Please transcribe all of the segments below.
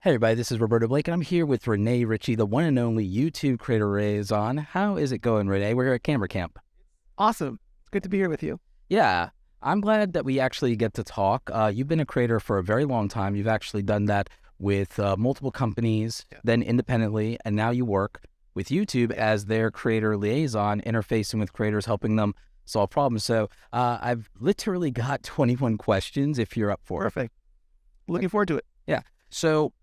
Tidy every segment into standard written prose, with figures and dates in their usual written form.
Hey everybody, this is Roberto Blake, and I'm here with Rene Ritchie, the one and only YouTube Creator Liaison. How is it going, Rene? We're here at Camera Camp. Awesome. It's good to be here with you. Yeah, I'm glad that we actually get to talk. You've been a creator for a very long time. You've actually done that with multiple companies, then independently, and now you work with YouTube as their Creator Liaison, interfacing with creators, helping them solve problems. So I've literally got 21 questions if you're up for it. Perfect. Looking forward to it. Yeah. So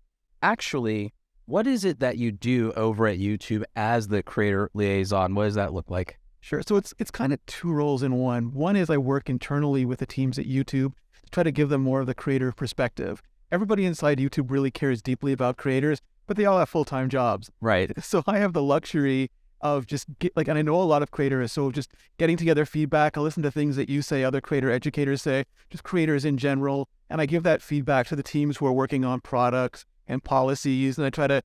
actually, what is it that you do over at YouTube as the Creator Liaison? What does that look like? Sure. So it's kind of two roles in one. One is I work internally with the teams at YouTube to try to give them more of the creator perspective. Everybody inside YouTube really cares deeply about creators, but they all have full-time jobs. Right. So I have the luxury of just and I know a lot of creators, so just getting together feedback. I listen to things that you say, other creator educators say, just creators in general, and I give that feedback to the teams who are working on products and policies, and I try to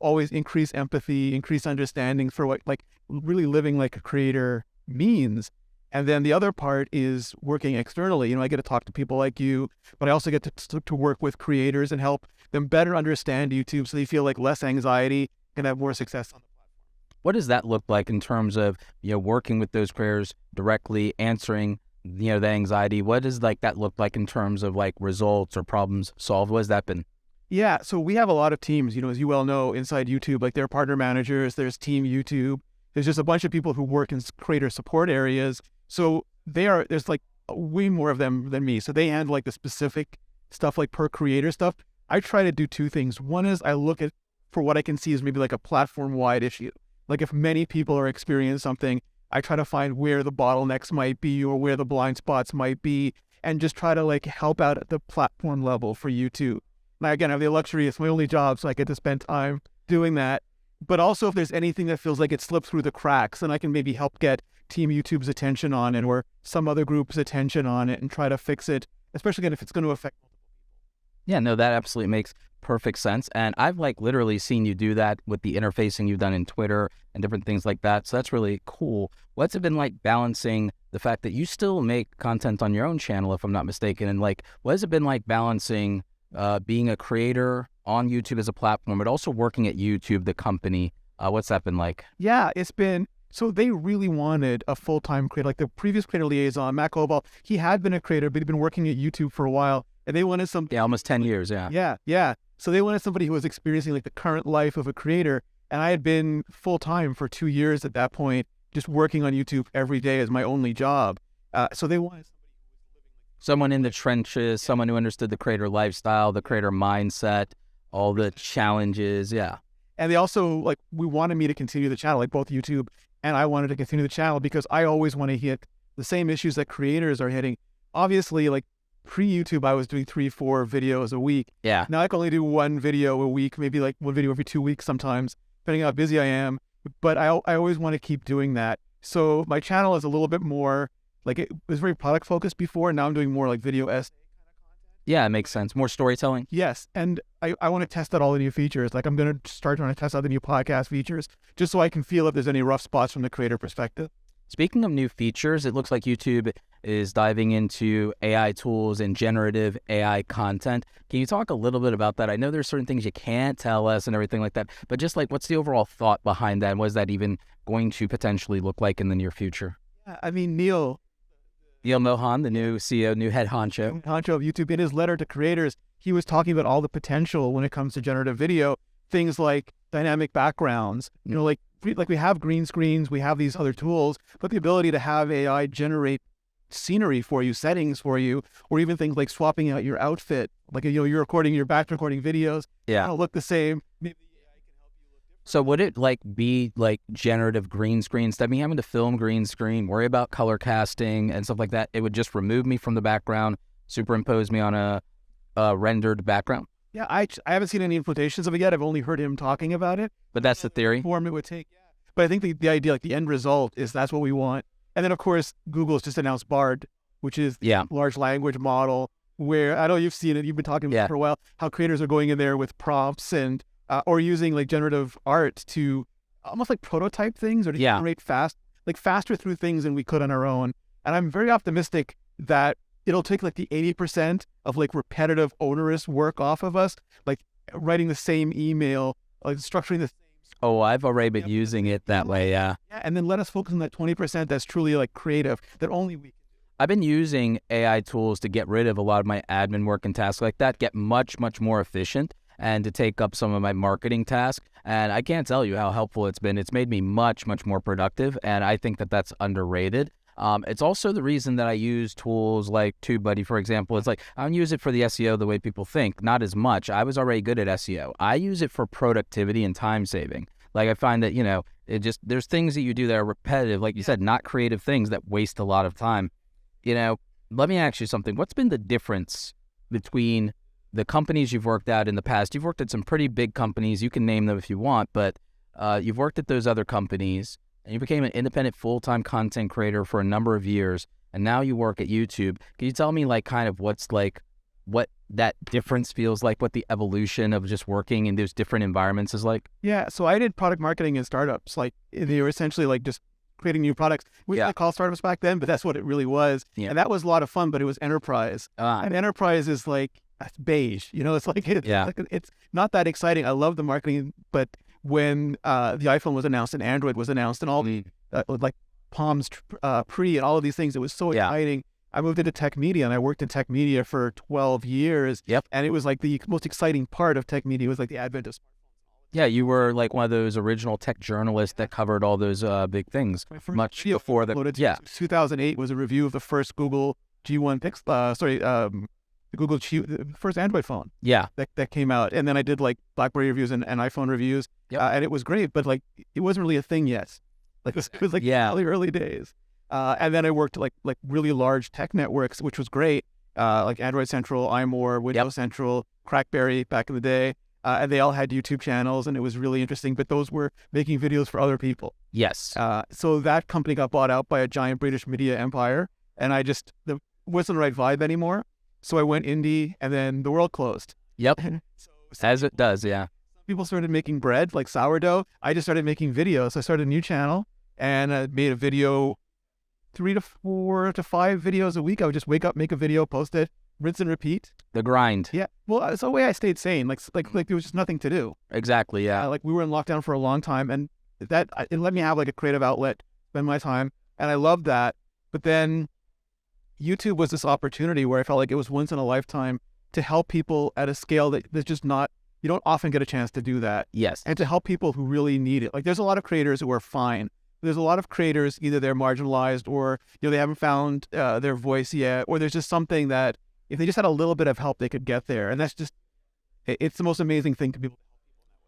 always increase empathy, increase understanding for what really living like a creator means. And then the other part is working externally. I get to talk to people like you, but I also get to work with creators and help them better understand YouTube so they feel like less anxiety and have more success on the platform. What does that look like in terms of working with those creators directly, answering the anxiety? What does that look like in terms of results or problems solved? What has that been? Yeah, so we have a lot of teams, as you well know, inside YouTube. There are partner managers, there's Team YouTube. There's just a bunch of people who work in creator support areas. So there's way more of them than me. So they handle the specific stuff, per creator stuff. I try to do two things. One is I look at for what I can see is maybe a platform-wide issue. If many people are experiencing something, I try to find where the bottlenecks might be or where the blind spots might be, and just try to help out at the platform level for YouTube. Now, again, I have the luxury, it's my only job, so I get to spend time doing that. But also, if there's anything that feels like it slipped through the cracks, then I can maybe help get Team YouTube's attention on it or some other group's attention on it and try to fix it, especially again, if it's going to affect multiple people. Yeah, no, that absolutely makes perfect sense. And I've literally seen you do that with the interfacing you've done in Twitter and different things like that. So that's really cool. What's it been like balancing the fact that you still make content on your own channel, if I'm not mistaken? And what has it been like balancing being a creator on YouTube as a platform, but also working at YouTube, the company? What's that been like? Yeah, it's been, so they really wanted a full-time creator. The previous creator liaison, Matt Cobal, he had been a creator, but he'd been working at YouTube for a while, and they wanted some... Yeah, almost 10 years, yeah. Yeah. So they wanted somebody who was experiencing the current life of a creator, and I had been full-time for 2 years at that point, just working on YouTube every day as my only job. So they wanted someone in the trenches, someone who understood the creator lifestyle, the creator mindset, all the challenges, yeah. And they also, we wanted me to continue the channel, both YouTube and I wanted to continue the channel because I always want to hit the same issues that creators are hitting. Obviously, pre-YouTube, I was doing 3-4 videos a week. Yeah. Now I can only do one video a week, maybe one video every 2 weeks sometimes, depending on how busy I am. But I always want to keep doing that. So my channel is a little bit more... it was very product focused before, and now I'm doing more video essay kind of content. Yeah, it makes sense. More storytelling. Yes, and I want to test out all the new features. I'm going to start trying to test out the new podcast features, just so I can feel if there's any rough spots from the creator perspective. Speaking of new features, it looks like YouTube is diving into AI tools and generative AI content. Can you talk a little bit about that? I know there's certain things you can't tell us and everything like that, but just what's the overall thought behind that? And what is that even going to potentially look like in the near future? Yeah, I mean, Neal Mohan, the new CEO, new head honcho of YouTube, in his letter to creators, he was talking about all the potential when it comes to generative video, things like dynamic backgrounds, we have green screens, we have these other tools, but the ability to have AI generate scenery for you, settings for you, or even things like swapping out your outfit, you're back recording videos, don't look the same. Maybe So would it be generative green screen, instead of me having to film green screen, worry about color casting and stuff like that? It would just remove me from the background, superimpose me on a rendered background? Yeah, I haven't seen any implementations of it yet. I've only heard him talking about it. But that's the theory? Form it would take. Yeah. But I think the idea, the end result is that's what we want. And then, of course, Google's just announced Bard, which is large language model, where I know you've seen it, you've been talking about it for a while, how creators are going in there with prompts and or using generative art to almost prototype things or to generate faster through things than we could on our own. And I'm very optimistic that it'll take the 80% of repetitive, onerous work off of us. writing the same email, like structuring the. Oh, I've already been using it that way. Yeah. Yeah, and then let us focus on that 20% that's truly like creative that only we can. I've been using AI tools to get rid of a lot of my admin work and tasks like that, get much, much more efficient, and to take up some of my marketing tasks. And I can't tell you how helpful it's been. It's made me much, much more productive, and I think that that's underrated. It's also the reason that I use tools like TubeBuddy, for example. It's like, I don't use it for the SEO the way people think, not as much. I was already good at SEO. I use it for productivity and time saving. Like I find that, there's things that you do that are repetitive, like you said, not creative things that waste a lot of time. Let me ask you something. What's been the difference between the companies you've worked at in the past? You've worked at some pretty big companies. You can name them if you want, but you've worked at those other companies. And you became an independent full-time content creator for a number of years, and now you work at YouTube. Can you tell me what that difference feels like, what the evolution of just working in those different environments is like? Yeah, so I did product marketing in startups. Like they were essentially like just creating new products. We didn't call startups back then, but that's what it really was. Yeah. And that was a lot of fun, but it was enterprise. And enterprise is like beige, it's like, it's not that exciting. I love the marketing, but when the iPhone was announced and Android was announced and all the like Palms Pre and all of these things, it was so exciting. I moved into tech media and I worked in tech media for 12 years. Yep. And it was like the most exciting part of tech media was like the advent of smartphones. Yeah, you were like one of those original tech journalists that covered all those big things much before the. 2008 was a review of the first Google G1 Pixel. The first Android phone. Yeah. That came out. And then I did like BlackBerry reviews and iPhone reviews. Yep. And it was great, but like it wasn't really a thing yet. Like it was like early days. And then I worked like really large tech networks, which was great. Like Android Central, iMore, Windows Central, CrackBerry back in the day. And they all had YouTube channels, and it was really interesting. But those were making videos for other people. Yes. So that company got bought out by a giant British media empire, and it wasn't the right vibe anymore. So I went indie, and then the world closed. Yep. As it does, yeah. People started making bread, like sourdough. I just started making videos. So I started a new channel, and I made a video, 3 to 4 to 5 videos a week. I would just wake up, make a video, post it, rinse and repeat. The grind. Yeah. Well, it's the way I stayed sane. Like there was just nothing to do. Exactly, yeah. Like we were in lockdown for a long time, and it let me have like a creative outlet, spend my time, and I loved that. But then YouTube was this opportunity where I felt like it was once in a lifetime to help people at a scale that's just not, you don't often get a chance to do that. Yes. And to help people who really need it. Like there's a lot of creators who are fine. There's a lot of creators, either they're marginalized or they haven't found their voice yet, or there's just something that if they just had a little bit of help, they could get there. And that's just, it's the most amazing thing to be.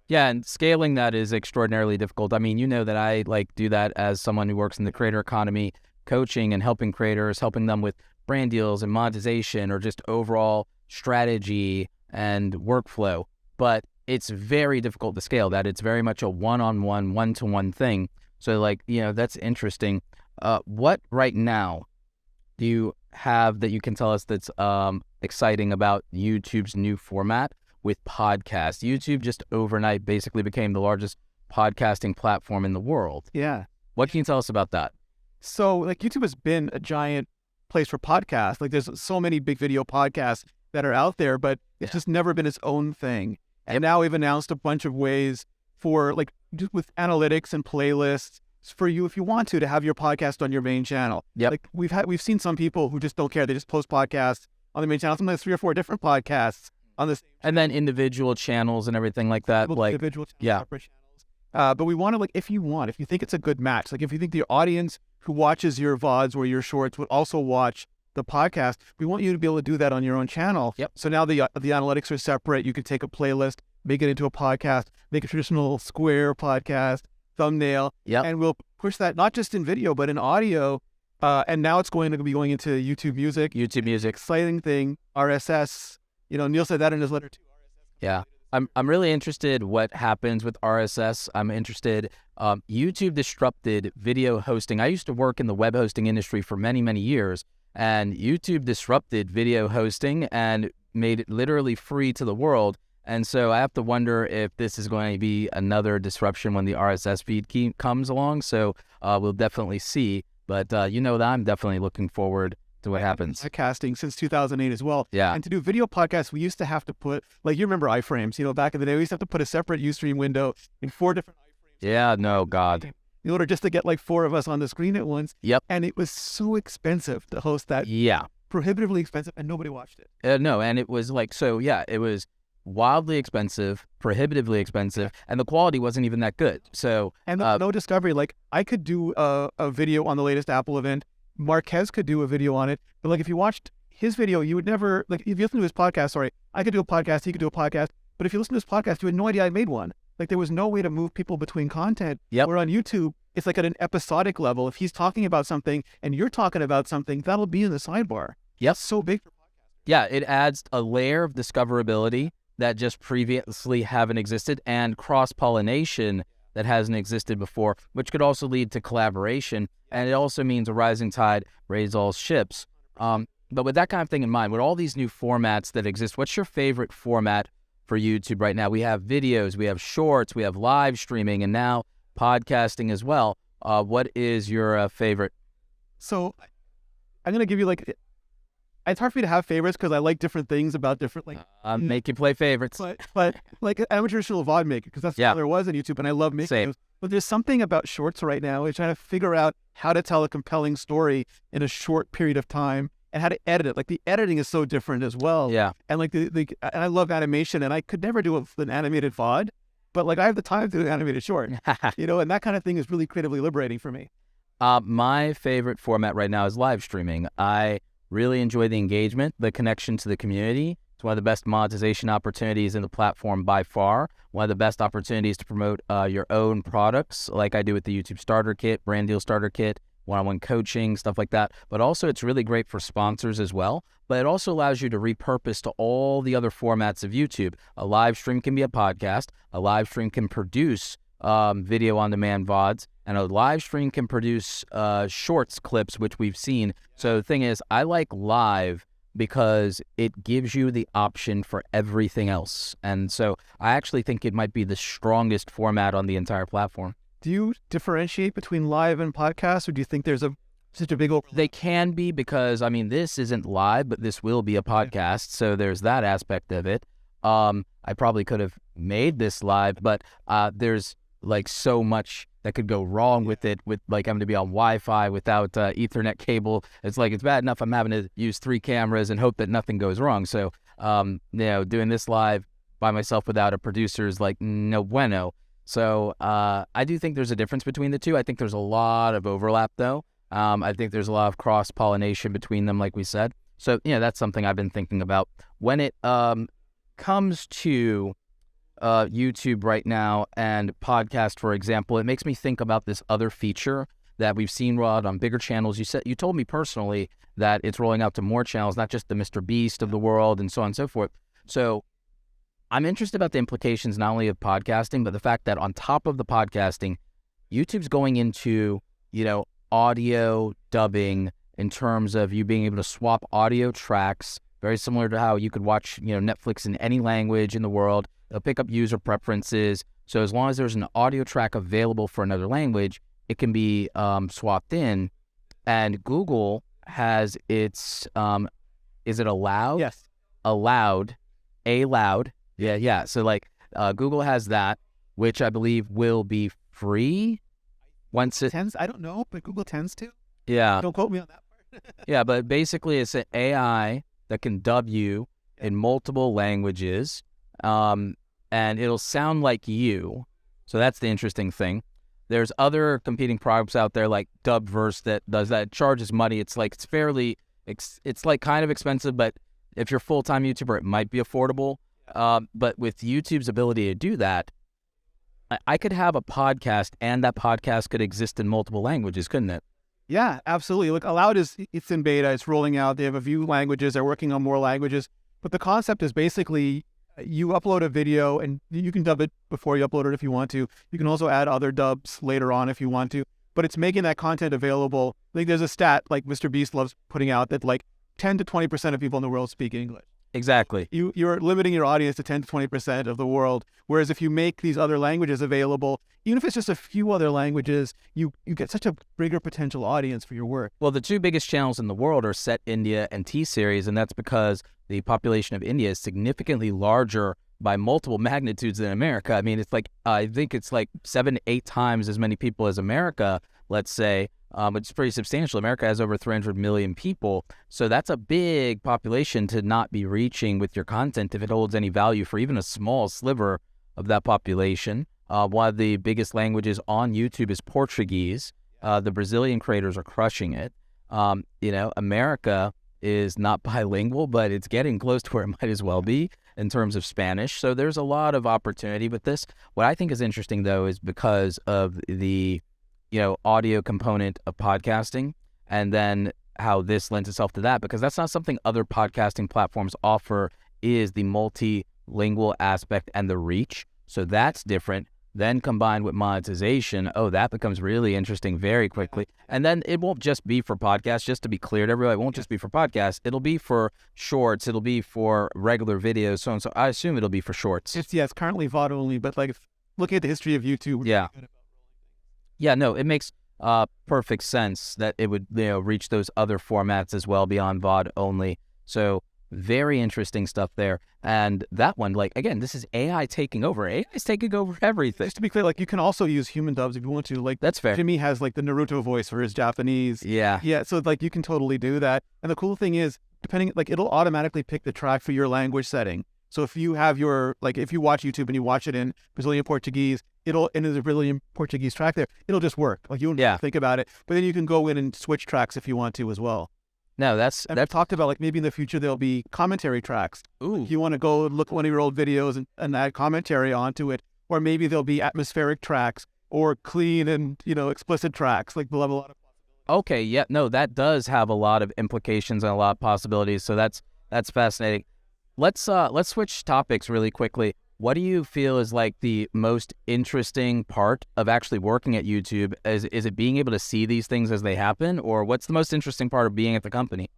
Yeah, and scaling that is extraordinarily difficult. I mean, that I do that as someone who works in the creator economy, coaching and helping creators, helping them with brand deals and monetization or just overall strategy and workflow. But it's very difficult to scale that. It's very much a one-on-one, one-to-one thing. So that's interesting. What right now do you have that you can tell us that's exciting about YouTube's new format with podcasts? YouTube just overnight basically became the largest podcasting platform in the world. Yeah. What can you tell us about that? So YouTube has been a giant place for podcasts. Like there's so many big video podcasts that are out there, but it's just never been its own thing. And now we've announced a bunch of ways for just with analytics and playlists for you, if you want to have your podcast on your main channel. Yep. Like we've seen some people who just don't care. They just post podcasts on the main channel. Sometimes 3 or 4 different podcasts on this. And then individual channels and everything like that. Individual channels, separate channels. But we want to if you think it's a good match, if you think the audience who watches your VODs or your shorts would also watch the podcast, we want you to be able to do that on your own channel. Yep. So now the analytics are separate. You can take a playlist, make it into a podcast, make a traditional square podcast, thumbnail, and we'll push that not just in video, but in audio. And now it's going to be going into YouTube Music. YouTube Music. Exciting thing. RSS. Neal said that in his letter too. Yeah. I'm really interested what happens with RSS. I'm interested. YouTube disrupted video hosting. I used to work in the web hosting industry for many, many years, and YouTube disrupted video hosting and made it literally free to the world. And so I have to wonder if this is going to be another disruption when the RSS feed comes along. So we'll definitely see. But that I'm definitely looking forward to what happens. Podcasting since 2008 as well. Yeah. And to do video podcasts, we used to have to put, like, you remember iframes, back in the day, we used to have to put a separate Ustream window in 4 different iframes. Yeah, no, God. In order just to get like 4 of us on the screen at once. Yep. And it was so expensive to host that. Yeah. Prohibitively expensive, and nobody watched it. No, and it was like, so yeah, it was wildly expensive, prohibitively expensive, and the quality wasn't even that good. So and no discovery. Like, I could do a video on the latest Apple event. Marquez could do a video on it, but like if you watched his video, you would never, like, if you listen to his podcast. Sorry, I could do a podcast. He could do a podcast. But if you listen to his podcast, you had no idea I made one. Like, there was no way to move people between content. Yep. Where on YouTube, it's like at an episodic level. If he's talking about something and you're talking about something, that'll be in the sidebar. Yep. It's so big for podcasts. Yeah, it adds a layer of discoverability that just previously haven't existed, and cross-pollination that hasn't existed before, which could also lead to collaboration. And it also means a rising tide raises all ships. But with that kind of thing in mind, with all these new formats that exist, what's your favorite format for YouTube right now? We have videos, we have shorts, we have live streaming, and now podcasting as well. What is your favorite? So I'm going to give you, like, it's hard for me to have favorites because I like different things about different, like... Make you play favorites. But like, I'm a traditional VOD maker because that's all there was on YouTube, and I love making those. But there's something about shorts right now. We're trying to figure out how to tell a compelling story in a short period of time and how to edit it. Like, the editing is so different as well. Yeah. And like and I love animation, and I could never do an animated VOD, but like I have the time to do an animated short, and that kind of thing is really creatively liberating for me. My favorite format right now is live streaming. I really enjoy the engagement, the connection to the community. It's one of the best monetization opportunities in the platform by far. One of the best opportunities to promote your own products, like I do with the YouTube Starter Kit, Brand Deal Starter Kit, one-on-one coaching, stuff like that. But also it's really great for sponsors as well. But it also allows you to repurpose to all the other formats of YouTube. A live stream can be a podcast. A live stream can produce video on-demand VODs, and a live stream can produce shorts clips, which we've seen. So the thing is, I like live because it gives you the option for everything else. And so I actually think it might be the strongest format on the entire platform. Do you differentiate between live and podcast, or do you think there's such a big overlap? They can be, because, I mean, this isn't live, but this will be a podcast. So there's that aspect of it. I probably could have made this live, but there's like so much that could go wrong with it, with like having to be on Wi-Fi without Ethernet cable. It's like, it's bad enough I'm having to use 3 cameras and hope that nothing goes wrong. So, doing this live by myself without a producer is like no bueno. So I do think there's a difference between the two. I think there's a lot of overlap though. I think there's a lot of cross-pollination between them, like we said. So, that's something I've been thinking about. When it comes to YouTube right now and podcast, for example, it makes me think about this other feature that we've seen roll out on bigger channels. You told me personally that it's rolling out to more channels, not just the Mr. Beast of the world and so on and so forth. So I'm interested about the implications not only of podcasting, but the fact that on top of the podcasting, YouTube's going into, audio dubbing in terms of you being able to swap audio tracks, very similar to how you could watch, Netflix in any language in the world. They'll pick up user preferences. So as long as there's an audio track available for another language, it can be swapped in. And Google has its, is it allowed? Yes. Allowed. Yeah. So Google has that, which I believe will be free once it tends. I don't know, but Google tends to. Yeah. Don't quote me on that part. Yeah, but basically it's an AI that can dub you in multiple languages. And it'll sound like you. So that's the interesting thing. There's other competing products out there like Dubverse that does that. It charges money. It's like, it's like kind of expensive, but if you're a full-time YouTuber, it might be affordable. But with YouTube's ability to do that, I could have a podcast and that podcast could exist in multiple languages, couldn't it? Yeah, absolutely. Look, Allowed it's in beta. It's rolling out. They have a few languages. They're working on more languages. But the concept is basically you upload a video and you can dub it before you upload it if you want to. You can also add other dubs later on if you want to. But it's making that content available. Like, there's a stat like Mr. Beast loves putting out that like 10 to 20% of people in the world speak English. Exactly. You're limiting your audience to 10 to 20% of the world. Whereas if you make these other languages available, even if it's just a few other languages, you get such a bigger potential audience for your work. Well, the two biggest channels in the world are Set India and T-Series, and that's because the population of India is significantly larger by multiple magnitudes than America. I mean, it's like, I think it's like 7 to 8 times as many people as America, let's say. It's pretty substantial. America has over 300 million people. So that's a big population to not be reaching with your content if it holds any value for even a small sliver of that population. One of the biggest languages on YouTube is Portuguese. The Brazilian creators are crushing it. America is not bilingual, but it's getting close to where it might as well be in terms of Spanish. So there's a lot of opportunity with this. What I think is interesting, though, is because of the audio component of podcasting, and then how this lends itself to that, because that's not something other podcasting platforms offer, is the multilingual aspect and the reach. So that's different. Then combined with monetization, that becomes really interesting very quickly. And then it won't just be for podcasts, just to be clear to everybody, it won't just be for podcasts. It'll be for shorts, it'll be for regular videos, so on. So I assume it'll be for shorts. It's currently VOD only, but like looking at the history of YouTube, Yeah, no, it makes perfect sense that it would reach those other formats as well beyond VOD only. So very interesting stuff there. And that one, like, again, this is AI taking over. AI is taking over everything. Just to be clear, like, you can also use human dubs if you want to. Like, that's fair. Jimmy has like the Naruto voice for his Japanese. Yeah. So like you can totally do that. And the cool thing is, it'll automatically pick the track for your language setting. So if you have if you watch YouTube and you watch it in Brazilian Portuguese, and there's a Brazilian Portuguese track there, it'll just work. Like, you don't have to think about it. But then you can go in and switch tracks if you want to as well. No, that's talked about, like, maybe in the future there'll be commentary tracks. Ooh. If you want to go look at one of your old videos and add commentary onto it, or maybe there'll be atmospheric tracks or clean and explicit tracks. Like, they'll have a lot of possibilities. Okay, yeah, no, that does have a lot of implications and a lot of possibilities. So that's fascinating. Let's switch topics really quickly. What do you feel is like the most interesting part of actually working at YouTube? Is it being able to see these things as they happen, or what's the most interesting part of being at the company?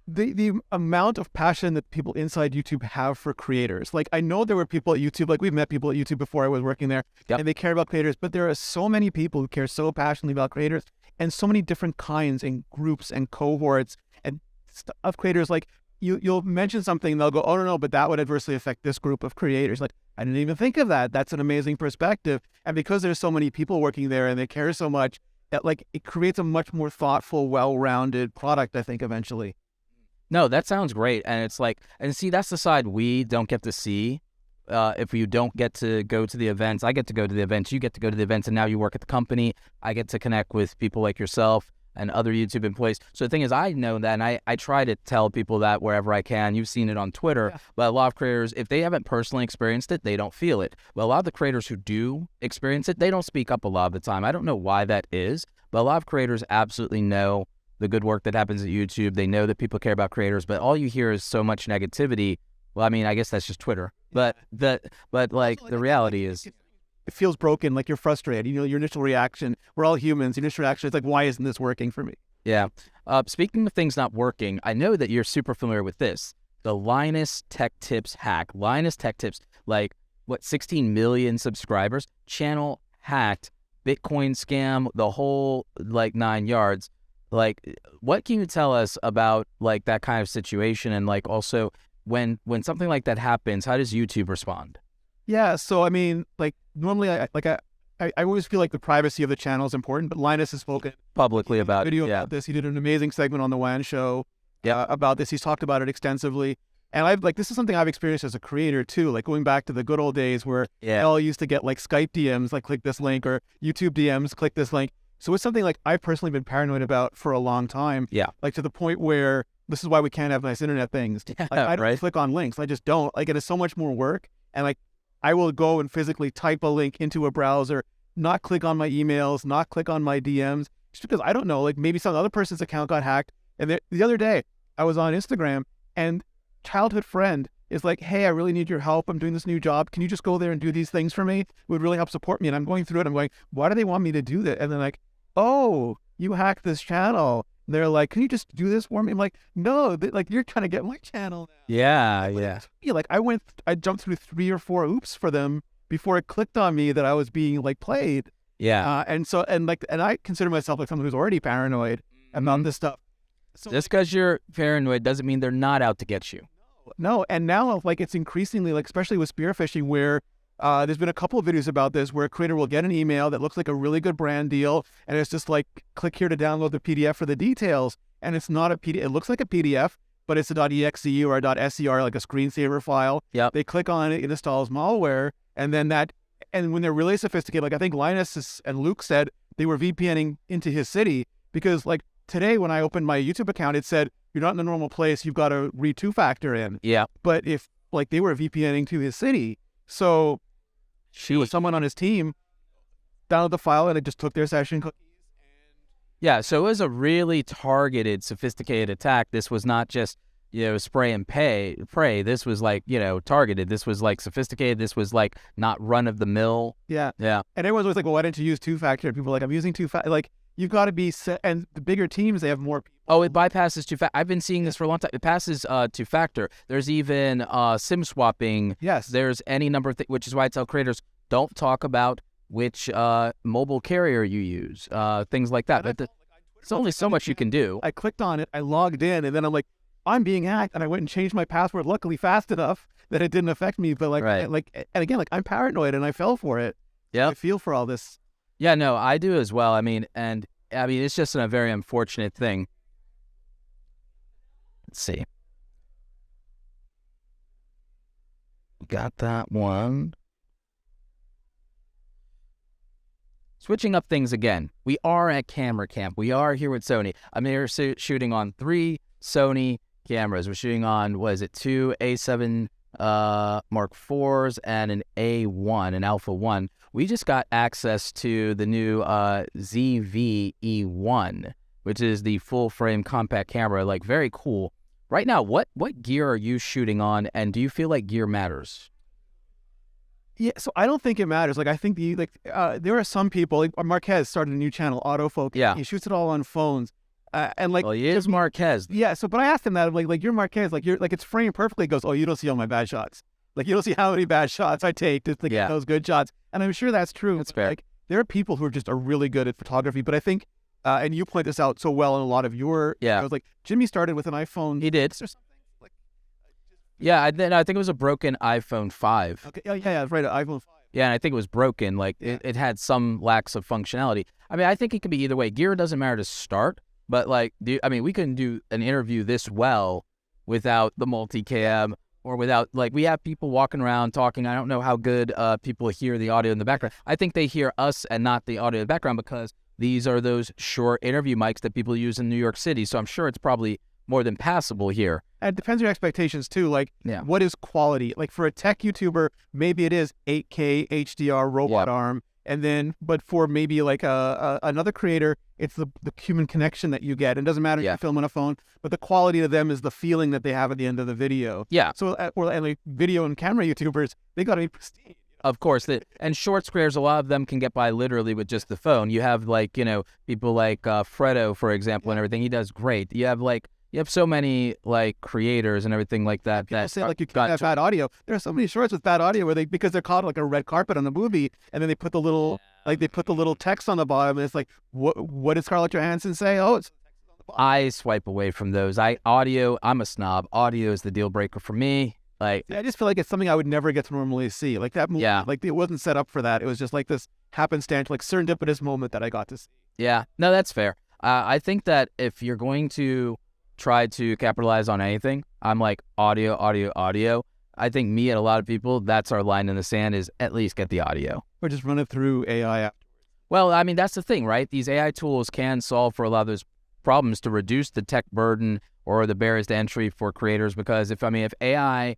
The amount of passion that people inside YouTube have for creators. Like, I know there were people at YouTube, like, we've met people at YouTube before I was working there, and they care about creators, but there are so many people who care so passionately about creators, and so many different kinds and groups and cohorts and of creators. Like, you'll mention something and they'll go, oh, no, but that would adversely affect this group of creators. Like, I didn't even think of that. That's an amazing perspective. And because there's so many people working there and they care so much, that, like, it creates a much more thoughtful, well-rounded product, I think, eventually. No, that sounds great. And it's like, and see, that's the side we don't get to see. If you don't get to go to the events, I get to go to the events, you get to go to the events, and now you work at the company. I get to connect with people like yourself and other YouTube employees. So the thing is, I know that, and I try to tell people that wherever I can. You've seen it on Twitter, but a lot of creators, if they haven't personally experienced it, they don't feel it. But a lot of the creators who do experience it, they don't speak up a lot of the time. I don't know why that is, but a lot of creators absolutely know the good work that happens at YouTube. They know that people care about creators, but all you hear is so much negativity. Well, I mean, I guess that's just Twitter, but the reality is, it feels broken, like you're frustrated. Your initial reaction, we're all humans. Your initial reaction is like, why isn't this working for me? Yeah. Speaking of things not working, I know that you're super familiar with this. The Linus Tech Tips hack. Linus Tech Tips, 16 million subscribers, channel hacked, Bitcoin scam, the whole 9 yards. What can you tell us about that kind of situation? And also when something like that happens, how does YouTube respond? Yeah, so I mean, normally I always feel like the privacy of the channel is important, but Linus has spoken publicly about this. He did an amazing segment on the WAN show about this. He's talked about it extensively. And this is something I've experienced as a creator too, going back to the good old days where I all used to get Skype DMs, click this link, or YouTube DMs, click this link. So it's something I've personally been paranoid about for a long time. Yeah. To the point where this is why we can't have nice internet things. I don't click on links. I just don't. It is so much more work. And I will go and physically type a link into a browser, not click on my emails, not click on my DMs, just because I don't know, maybe some other person's account got hacked. And the other day I was on Instagram and childhood friend is like, hey, I really need your help. I'm doing this new job. Can you just go there and do these things for me? It would really help support me. And I'm going through it. I'm going, why do they want me to do that? And then oh, you hacked this channel. They're like, can you just do this for me? I'm like, no, like you're trying to get my channel now. Yeah. Like I jumped through 3 or 4 oops for them before it clicked on me that I was being like played. Yeah. And I consider myself like someone who's already paranoid about this stuff. So just because you're paranoid doesn't mean they're not out to get you. No, and now like it's increasingly like, especially with spearphishing, where there's been a couple of videos about this where a creator will get an email that looks like a really good brand deal, and it's just like, click here to download the PDF for the details, and it's not a PDF. It looks like a PDF, but it's a .exe or a .ser, like a screensaver file. Yep. They click on it, it installs malware, and then and when they're really sophisticated, like I think Linus and Luke said, they were VPNing into his city, because like today when I opened my YouTube account, it said, you're not in the normal place, you've got to re-2-factor in. Yeah. But if like they were VPNing to his city, so someone on his team downloaded the file and it just took their session cookies. Yeah, so it was a really targeted, sophisticated attack. This was not just, spray and pray. This was like, targeted. This was like sophisticated. This was like not run of the mill. Yeah. Yeah. And everyone's always like, well, why didn't you use 2-factor? People are like, I'm using 2-factor. Like, you've got to be and the bigger teams, they have more people. Oh, it bypasses 2-factor. I've been seeing this for a long time. It passes 2-factor. There's even SIM swapping. Yes. There's any number of things, which is why I tell creators, don't talk about which mobile carrier you use, things like that. But there's only so much you can do. I clicked on it, I logged in, and then I'm like, I'm being hacked, and I went and changed my password, luckily fast enough that it didn't affect me. But and again, like I'm paranoid, and I fell for it. Yeah. I feel for all this. Yeah, no, I do as well. I mean, it's just a very unfortunate thing. Let's see. Got that one. Switching up things again. We are at Camera Camp. We are here with Sony. I'm here shooting on 3 Sony cameras. We're shooting on, 2 A7 Mark IVs and an A1, an Alpha 1. We just got access to the new ZV-E1, which is the full-frame compact camera. Like, very cool. Right now, what gear are you shooting on, and do you feel like gear matters? Yeah, so I don't think it matters. Like, I think there are some people, like Marquez started a new channel, Autofocus. Yeah. He shoots it all on phones. And like, well, he is Marquez. Yeah. So, but I asked him that, like you're Marquez, like it's framed perfectly. He goes, oh, you don't see all my bad shots. Like, you don't see how many bad shots I take to get those good shots. And I'm sure that's true. That's fair. Like, there are people who are really good at photography, but I think, and you point this out so well in a lot of your, I was like, Jimmy started with an iPhone. He did. Or something. Like, I think it was a broken iPhone 5. Okay. Yeah, right. An iPhone 5. Yeah, and I think it was broken. Like, it had some lacks of functionality. I mean, I think it could be either way. Gear doesn't matter to start, but like, we couldn't do an interview this well without the multicam or without, like, we have people walking around talking. I don't know how good people hear the audio in the background. I think they hear us and not the audio in the background because these are those short interview mics that people use in New York City. So I'm sure it's probably more than passable here. And it depends on your expectations too. Like, what is quality? Like, for a tech YouTuber, maybe it is 8K HDR robot arm, and then, but for maybe like another creator, it's the human connection that you get. It doesn't matter if you film on a phone, but the quality to them is the feeling that they have at the end of the video. Yeah. So, and like video and camera YouTubers, they got to be pristine. Of course, and shorts creators, a lot of them can get by literally with just the phone. You have like, people like Fredo, for example, and everything. He does great. You have so many like creators and everything like that. People say like you can't have bad audio. There are so many shorts with bad audio where because they're caught like a red carpet on the movie, and then they put the little text on the bottom, and it's like, what did Scarlett Johansson say? Oh, it's. I swipe away from those. I'm a snob. Audio is the deal breaker for me. Like, I just feel like it's something I would never get to normally see. Like that movie, like it wasn't set up for that. It was just like this happenstance, like serendipitous moment that I got to see. Yeah, no, that's fair. I think that if you're going to try to capitalize on anything, I'm like audio. I think me and a lot of people, that's our line in the sand, is at least get the audio. Or just run it through AI afterwards. Well, I mean, that's the thing, right? These AI tools can solve for a lot of those problems to reduce the tech burden or the barriers to entry for creators, because if AI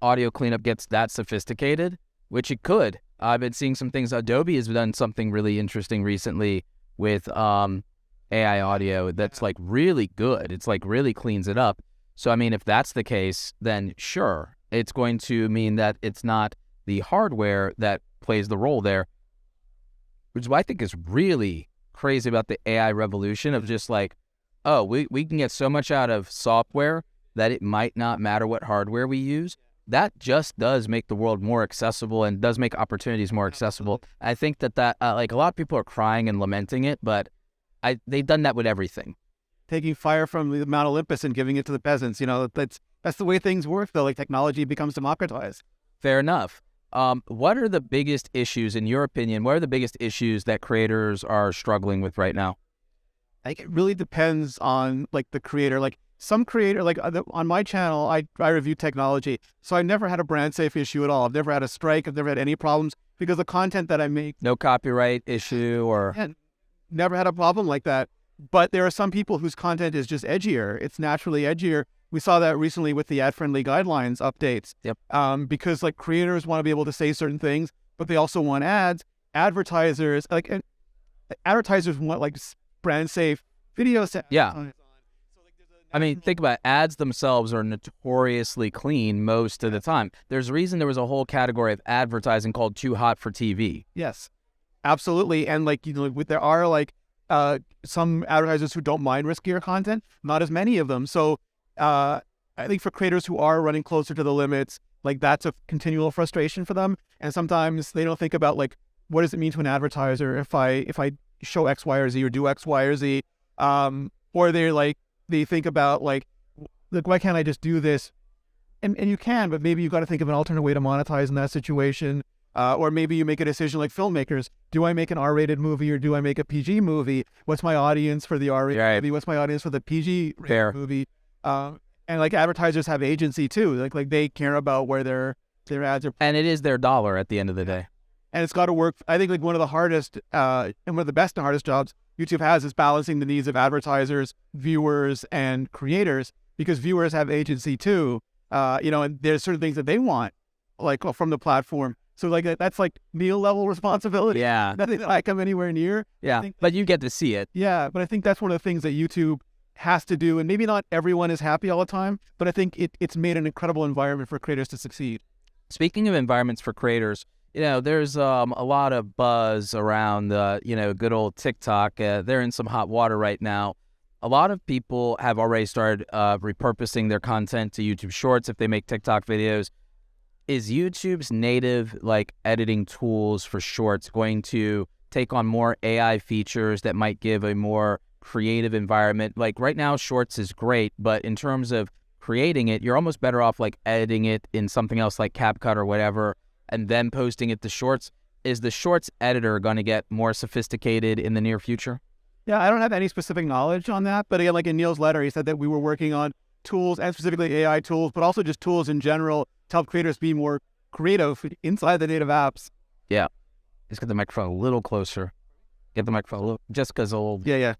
audio cleanup gets that sophisticated, which it could. I've been seeing some things. Adobe has done something really interesting recently with AI audio that's like really good. It's like really cleans it up. So, I mean, if that's the case, then sure, it's going to mean that it's not the hardware that plays the role there, which is what I think is really crazy about the AI revolution of just like oh, we can get so much out of software that it might not matter what hardware we use. That just does make the world more accessible and does make opportunities more accessible. I think that like a lot of people are crying and lamenting it, but they've done that with everything. Taking fire from the Mount Olympus and giving it to the peasants, that's the way things work, though. Like, technology becomes democratized. Fair enough. What are the biggest issues, in your opinion, what are the biggest issues that creators are struggling with right now? I think it really depends on, like, the creator. Like, some creator, like, on my channel, I review technology. So I never had a brand safe issue at all. I've never had a strike. I've never had any problems because the content that I make. No copyright issue or... Yeah, never had a problem like that. But there are some people whose content is just edgier. It's naturally edgier. We saw that recently with the ad-friendly guidelines updates. Yep. Because, like, creators want to be able to say certain things, but they also want ads. Advertisers want, like, brand safe videos. Yeah. I mean, think about it. Ads themselves are notoriously clean most of the time. There's a reason there was a whole category of advertising called too hot for TV. Yes, absolutely. And, like, there are, like, some advertisers who don't mind riskier content, not as many of them. So I think for creators who are running closer to the limits, like, that's a continual frustration for them. And sometimes they don't think about, like, what does it mean to an advertiser if I show X, Y, or Z, or do X, Y, or Z? Or they think about, like, why can't I just do this? And you can, but maybe you got to think of an alternate way to monetize in that situation. Or maybe you make a decision like filmmakers. Do I make an R-rated movie or do I make a PG movie? What's my audience for the R-rated movie? What's my audience for the PG movie? And, like, advertisers have agency too. Like they care about where their ads are. And it is their dollar at the end of the day. And it's got to work. I think, like, one of the hardest and one of the best and hardest jobs YouTube has is balancing the needs of advertisers, viewers, and creators, because viewers have agency too. And there's certain things that they want, like, from the platform. So, like, that's like Neal level responsibility. Yeah. Nothing that I come anywhere near. Yeah. But you get to see it. Yeah. But I think that's one of the things that YouTube has to do. And maybe not everyone is happy all the time, but I think it's made an incredible environment for creators to succeed. Speaking of environments for creators, there's a lot of buzz around, good old TikTok. They're in some hot water right now. A lot of people have already started repurposing their content to YouTube Shorts if they make TikTok videos. Is YouTube's native, like, editing tools for Shorts going to take on more AI features that might give a more creative environment? Like, right now, Shorts is great, but in terms of creating it, you're almost better off, like, editing it in something else like CapCut or whatever, and then posting it to Shorts. Is the Shorts editor going to get more sophisticated in the near future? Yeah, I don't have any specific knowledge on that. But again, like in Neal's letter, he said that we were working on tools, and specifically AI tools, but also just tools in general to help creators be more creative inside the native apps. Yeah. Let's get the microphone a little closer. Get the microphone a little, just because old. Yeah.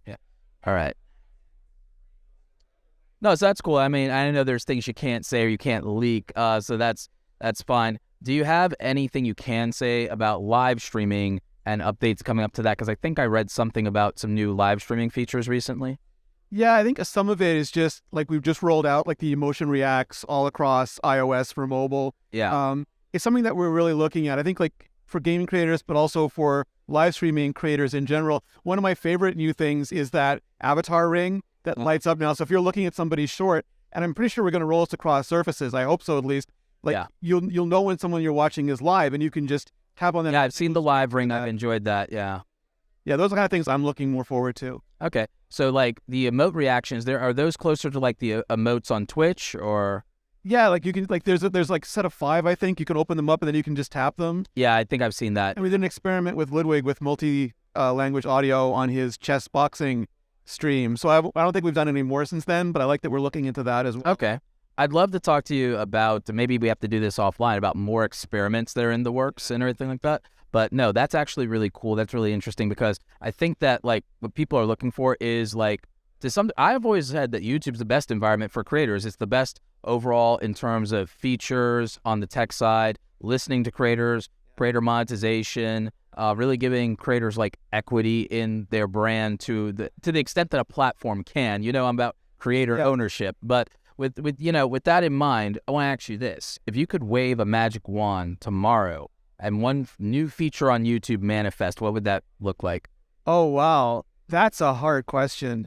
All right. No, so that's cool. I mean, I know there's things you can't say or you can't leak, so that's fine. Do you have anything you can say about live streaming and updates coming up to that? Because I think I read something about some new live streaming features recently. Yeah, I think some of it is just, like, we've just rolled out, like, the emotion reacts all across iOS for mobile. Yeah. It's something that we're really looking at. I think, like, for gaming creators, but also for live streaming creators in general. One of my favorite new things is that avatar ring that lights up now. So if you're looking at somebody's short, and I'm pretty sure we're going to roll this across surfaces, I hope so at least, like, you'll know when someone you're watching is live, and you can just tap on that. Yeah, I've seen the live ring. I've enjoyed that. Yeah. Yeah, those are the kind of things I'm looking more forward to. Okay. So, like, the emote reactions, are those closer to, like, the emotes on Twitch, or? Yeah, like, you can, like, there's like a set of 5, I think. You can open them up and then you can just tap them. Yeah, I think I've seen that. And we did an experiment with Ludwig with multi-language audio on his chess boxing stream. So I don't think we've done any more since then, but I like that we're looking into that as well. Okay. I'd love to talk to you about, maybe we have to do this offline, about more experiments that are in the works and everything like that. But no, that's actually really cool. That's really interesting, because I think that, like, what people are looking for is, like, I've always said that YouTube's the best environment for creators. It's the best overall in terms of features on the tech side, listening to creators, creator monetization, really giving creators, like, equity in their brand to the extent that a platform can. I'm about creator ownership, but with that in mind, I want to ask you this: if you could wave a magic wand tomorrow and one new feature on YouTube manifest, what would that look like? Oh, wow. That's a hard question.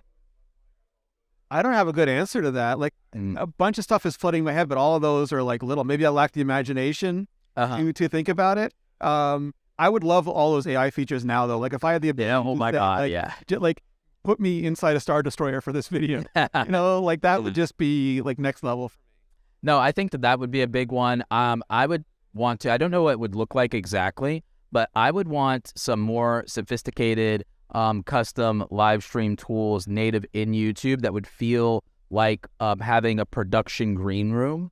I don't have a good answer to that. Like a bunch of stuff is flooding my head, but all of those are like little. Maybe I lack the imagination to think about it. I would love all those AI features now, though. Like if I had the ability, oh my God, like, yeah, like put me inside a Star Destroyer for this video. You know, like that would just be like next level for me. No, I think that would be a big one. I would want to. I don't know what it would look like exactly, but I would want some more sophisticated custom live stream tools native in YouTube that would feel like having a production green room.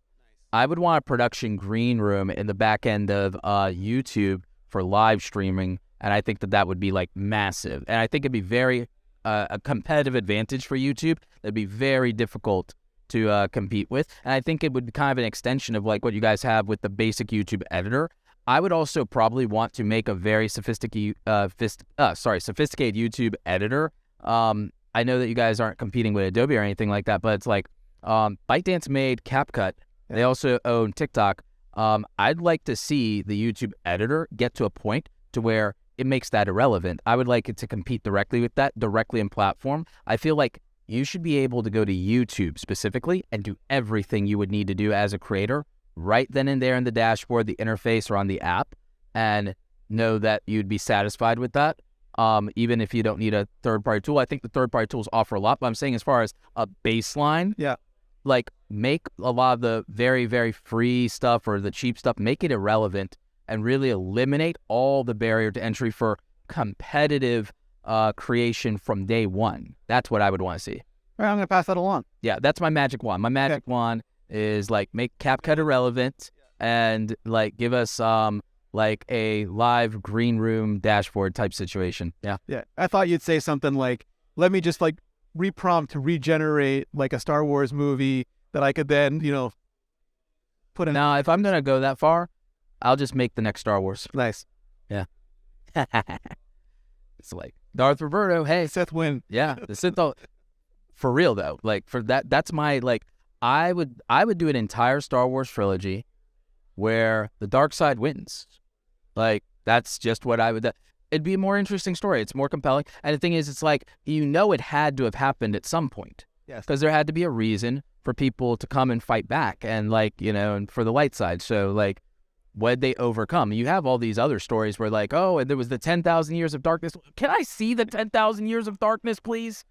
I would want a production green room in the back end of YouTube for live streaming, and I think that would be like massive. And I think it'd be very a competitive advantage for YouTube. That'd be very difficult to compete with, and I think it would be kind of an extension of like what you guys have with the basic YouTube editor. I would also probably want to make a very sophisticated YouTube editor. I know that you guys aren't competing with Adobe or anything like that, but it's like ByteDance made CapCut. They also own TikTok. I'd like to see the YouTube editor get to a point to where it makes that irrelevant. I would like it to compete directly with that, directly in platform. I feel like you should be able to go to YouTube specifically and do everything you would need to do as a creator right then and there in the dashboard, the interface, or on the app, and know that you'd be satisfied with that, even if you don't need a third-party tool. I think the third-party tools offer a lot, but I'm saying as far as a baseline, like make a lot of the very, very free stuff or the cheap stuff, make it irrelevant and really eliminate all the barrier to entry for competitive creation from day one. That's what I would want to see. All right, I'm going to pass that along. Yeah, that's my magic wand. My magic wand is like make CapCut irrelevant and like give us like a live green room dashboard type situation. Yeah. I thought you'd say something like, let me just like reprompt to regenerate like a Star Wars movie that I could then, you know, put in. Now, if I'm going to go that far, I'll just make the next Star Wars. Nice. Yeah. It's like Darth Roberto, hey. Sith win. Yeah. The Sith, for real though, like for that's my, like, I would do an entire Star Wars trilogy where the dark side wins. Like, that's just what I would do. It'd be a more interesting story. It's more compelling. And the thing is, it's like, you know, it had to have happened at some point. Yes. Because there had to be a reason for people to come and fight back and, like, you know, and for the light side. So, like, what did they overcome? You have all these other stories where, like, oh, and there was the 10,000 years of darkness. Can I see the 10,000 years of darkness, please?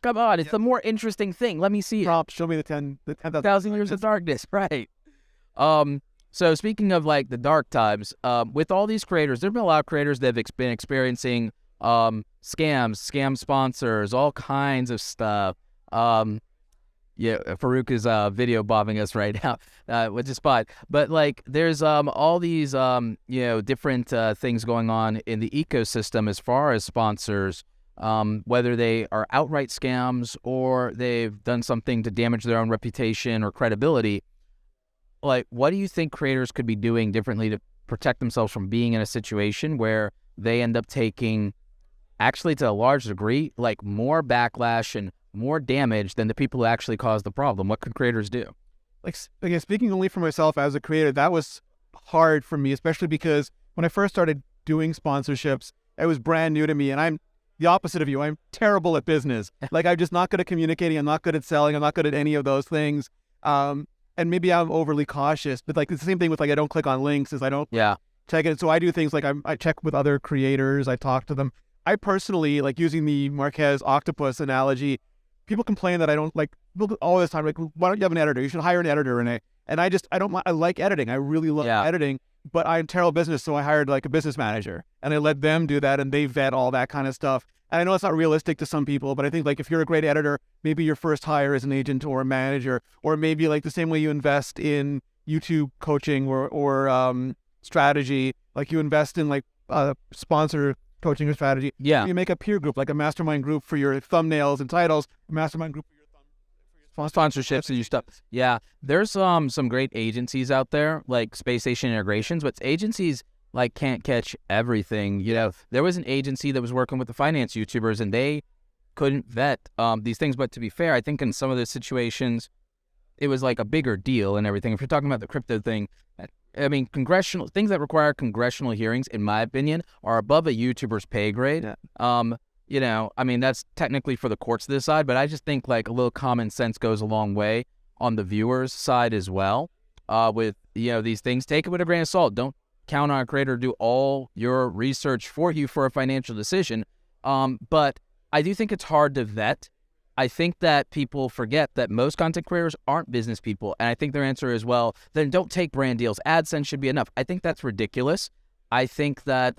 Come on, it's the more interesting thing. Let me see it. Show me the 10,000 years of darkness, right? So speaking of like the dark times, with all these creators, there've been a lot of creators that have been experiencing scam sponsors, all kinds of stuff. Farouk is video bombing us right now, which is fine. But like, there's all these different things going on in the ecosystem as far as sponsors. Whether they are outright scams or they've done something to damage their own reputation or credibility. Like, what do you think creators could be doing differently to protect themselves from being in a situation where they end up taking, actually to a large degree, like more backlash and more damage than the people who actually caused the problem? What could creators do? Like, again, speaking only for myself as a creator, that was hard for me, especially because when I first started doing sponsorships, it was brand new to me, and I'm the opposite of you. I'm terrible at business. Like, I'm just not good at communicating. I'm not good at selling. I'm not good at any of those things. And maybe I'm overly cautious, but like it's the same thing with like I don't click on links, is I don't check it. So I do things like I check with other creators. I talk to them. I personally, like, using the Marquez octopus analogy, people complain that I don't, like, all this time, like, why don't you have an editor? You should hire an editor, Rene. And I like editing. I really love editing, but I'm terrible at business. So I hired like a business manager and I let them do that, and they vet all that kind of stuff. And I know it's not realistic to some people, but I think like if you're a great editor, maybe your first hire is an agent or a manager, or maybe like the same way you invest in YouTube coaching or strategy, like you invest in like sponsor coaching or strategy. Yeah. You make a peer group, like a mastermind group for your thumbnails and titles, a mastermind group for your sponsorships and your stuff. Yeah. There's some great agencies out there, like Space Station Integrations, but agencies like can't catch everything. You know, there was an agency that was working with the finance YouTubers and they couldn't vet these things. But to be fair, I think in some of the situations, it was like a bigger deal and everything. If you're talking about the crypto thing, I mean, congressional things that require congressional hearings, in my opinion, are above a YouTuber's pay grade. Yeah. I mean, that's technically for the courts to decide, but I just think like a little common sense goes a long way on the viewers' side as well. With, these things, take it with a grain of salt. Don't count on a creator to do all your research for you for a financial decision. But I do think it's hard to vet. I think that people forget that most content creators aren't business people. And I think their answer is, well, then don't take brand deals. AdSense should be enough. I think that's ridiculous. I think that,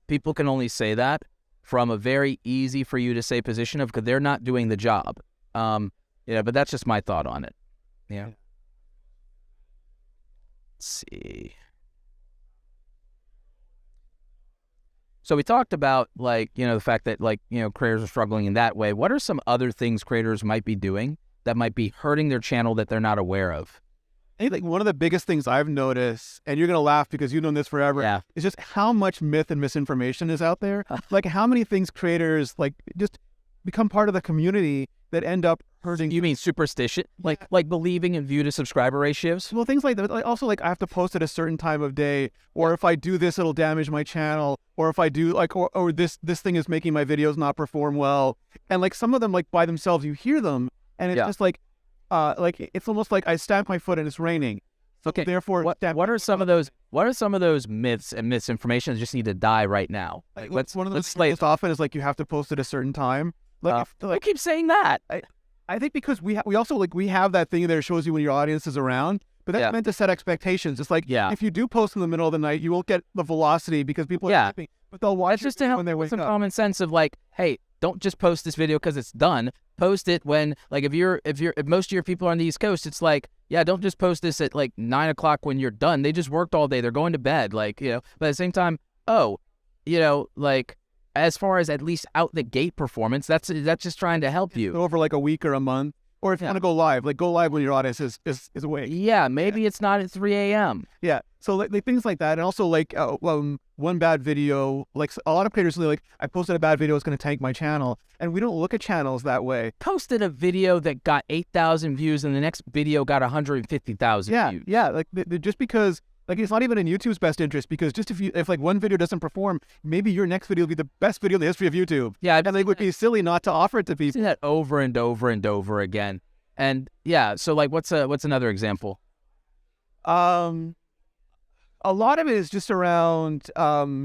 people can only say that from a very easy for you to say position of, because they're not doing the job. But that's just my thought on it. Yeah. Let's see. So we talked about the fact that creators are struggling in that way. What are some other things creators might be doing that might be hurting their channel that they're not aware of? I think one of the biggest things I've noticed, and you're going to laugh because you've known this forever, is just how much myth and misinformation is out there. Like how many things creators just become part of the community that end up hurting. You mean superstition? Like believing in view to subscriber ratios? Well, things like that. Also, I have to post at a certain time of day, or if I do this, it'll damage my channel, or if I do or this thing is making my videos not perform well. And some of them by themselves, you hear them, and it's just it's almost like I stamp my foot and it's raining. So okay. Therefore, what are some of those myths and misinformation that just need to die right now? One of the most often is you have to post at a certain time. I keep saying that. I think because we also we have that thing there that shows you when your audience is around, but that's meant to set expectations. It's if you do post in the middle of the night, you won't get the velocity because people are sleeping, but they'll watch just to help when they wake some up. Common sense of hey, don't just post this video because it's done. Post it when if most of your people are on the East Coast, it's don't just post this at 9 o'clock when you're done. They just worked all day. They're going to bed. But at the same time, as far as at least out the gate performance, that's just trying to help you. Over a week or a month. Or if you want to go live, go live when your audience is awake. Yeah, maybe it's not at 3 a.m. Yeah, so things like that. And also one bad video, a lot of creators say I posted a bad video, it's going to tank my channel. And we don't look at channels that way. Posted a video that got 8,000 views and the next video got 150,000 views. Yeah, just because... it's not even in YouTube's best interest, because just if one video doesn't perform, maybe your next video will be the best video in the history of YouTube. Yeah. And it would be silly not to offer it to people. I've seen that over and over and over again. And so what's another example? A lot of it is just around, I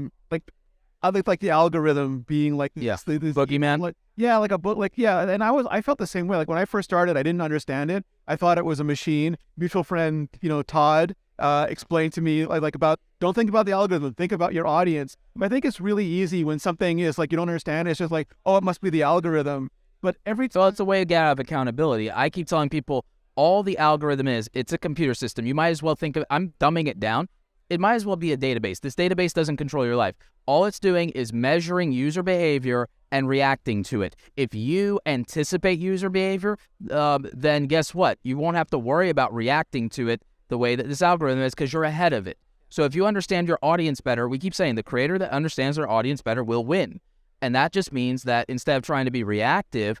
think the algorithm being this boogeyman. And I felt the same way. When I first started, I didn't understand it. I thought it was a machine. Mutual friend, Todd, explained to me about, don't think about the algorithm, think about your audience. But I think it's really easy when something is you don't understand it. It's just it must be the algorithm. But so it's a way to get out of accountability. I keep telling people all the algorithm it's a computer system. You might as well think of, I'm dumbing it down. It might as well be a database. This database doesn't control your life. All it's doing is measuring user behavior and reacting to it. If you anticipate user behavior, then guess what? You won't have to worry about reacting to it the way that this algorithm is, because you're ahead of it. So if you understand your audience better, we keep saying the creator that understands their audience better will win. And that just means that instead of trying to be reactive,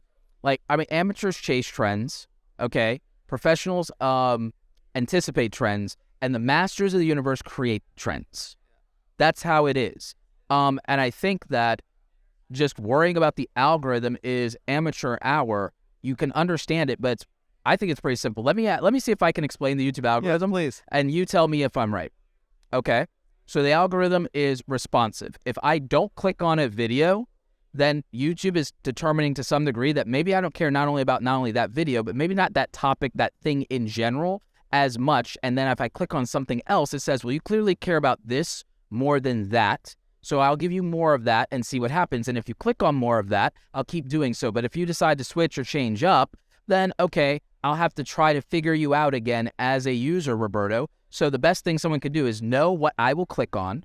amateurs chase trends, okay? Professionals anticipate trends, and the masters of the universe create trends. That's how it is. And I think that just worrying about the algorithm is amateur hour. You can understand it, but I think it's pretty simple. Let me see if I can explain the YouTube algorithm. Yeah, please. And you tell me if I'm right. Okay? So the algorithm is responsive. If I don't click on a video, then YouTube is determining to some degree that maybe I don't care not only that video, but maybe not that topic, that thing in general as much. And then if I click on something else, it says, well, you clearly care about this more than that. So I'll give you more of that and see what happens. And if you click on more of that, I'll keep doing so. But if you decide to switch or change up, then okay, I'll have to try to figure you out again as a user, Roberto. So the best thing someone could do is know what I will click on,